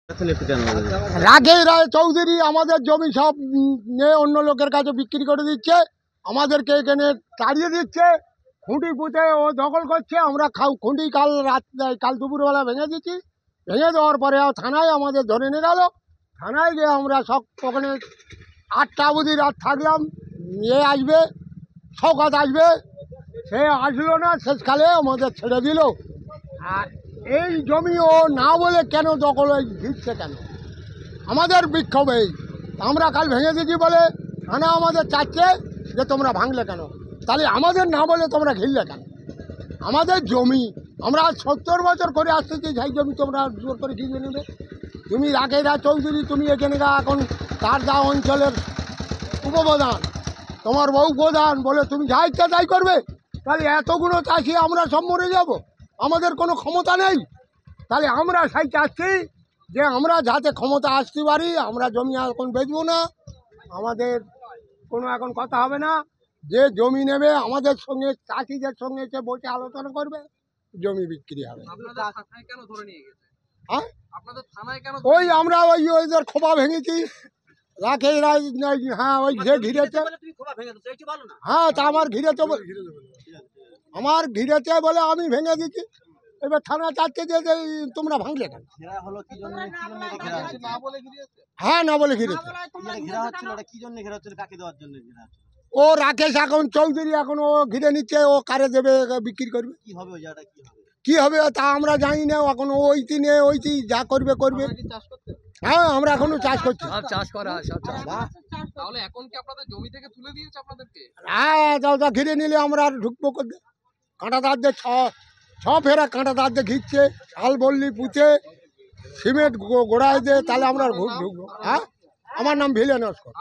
রাঘেই রায় চৌধুরী আমাদের জমি সব নিয়ে অন্য লোকের কাছে বিক্রি করে দিচ্ছে, আমাদেরকে এখানে তাড়িয়ে দিচ্ছে, খুঁটি পুঁতে ও দখল করছে। আমরা খুঁটি কাল দুপুরবেলা ভেঙে দিচ্ছি, ভেঙে দেওয়ার পরে থানায় আমাদের ধরে নিয়ে গেল। থানায় গিয়ে আমরা সব ওখানে 8টা অবধি রাত থাকলাম। নিয়ে আসবে, শওকত আসবে, সে আসলো না, শেষকালে আমাদের ছেড়ে দিল। আর এই জমি ও না বলে কেন দখল দিচ্ছে কেন? আমাদের বিক্ষোভ এই, আমরা কাল ভেঙে দিচ্ছি বলে থানা আমাদের চাচ্ছে যে তোমরা ভাঙলে কেন, তাহলে আমাদের না বলে তোমরা ঘিরলে কেন? আমাদের জমি, আমরা 70 বছর করে আসতেছি, সেই জমি তোমরা জোর করে ঘিরে নেবে? তুমি রাঘেই রায় চৌধুরী, তুমি এখানে এখন তারদা অঞ্চলের উপপ্রধান, তোমার বউ প্রধান বলে তুমি যা ইচ্ছা তাই করবে? তাহলে এতগুলো চাষি আমরা সব মরে যাব? আমাদের কোনো ক্ষমতা নেই? তাহলে আমরা সেই চাচ্ছি যে আমরা যাতে ক্ষমতা আসতে পারি, আমরা জমি এখন বেচবো না, আমাদের কোনো এখন কথা হবে না। যে জমি নেবে আমাদের সঙ্গে, চাষিদের সঙ্গে এসে বসে আলোচনা করবে, জমি বিক্রি হবে। হ্যাঁ, ওই আমরা ওইদের খোপা ভেঙেছি, রাঘেই রায়, হ্যাঁ ওই যে ঘিরেছে, হ্যাঁ তা আমার ঘিরেছে, আমার ঘিরেছে বলে আমি ভেঙে দিচ্ছি। এবার থানা চাচ্ছে যে তোমরা ভাঙলে কেন? হ্যাঁ না বলে ঘিরেছে। ও রাকেশ এখন চৌধুরী, এখন ও ঘিরে নিচ্ছে, ও কারে দেবে, বিক্রি করবে। কি হবে তা আমরা জানি না, এখন ওইটি নিয়ে ওইটি যা করবে করবে। হ্যাঁ আমরা এখনো চাষ করছি, হ্যাঁ তা ঘিরে নিলে আমরা আর ঢুকবো করতে। কাঁটাতার দিয়ে ছ ফেরা কাঁটাতার দিয়ে ঘিরছে, শাল বললি পুঁতে সিমেন্ট গোড়ায় দিয়ে, তাহলে আমরা ঢুকবো। হ্যাঁ, আমার নাম ভিলে নস্কর।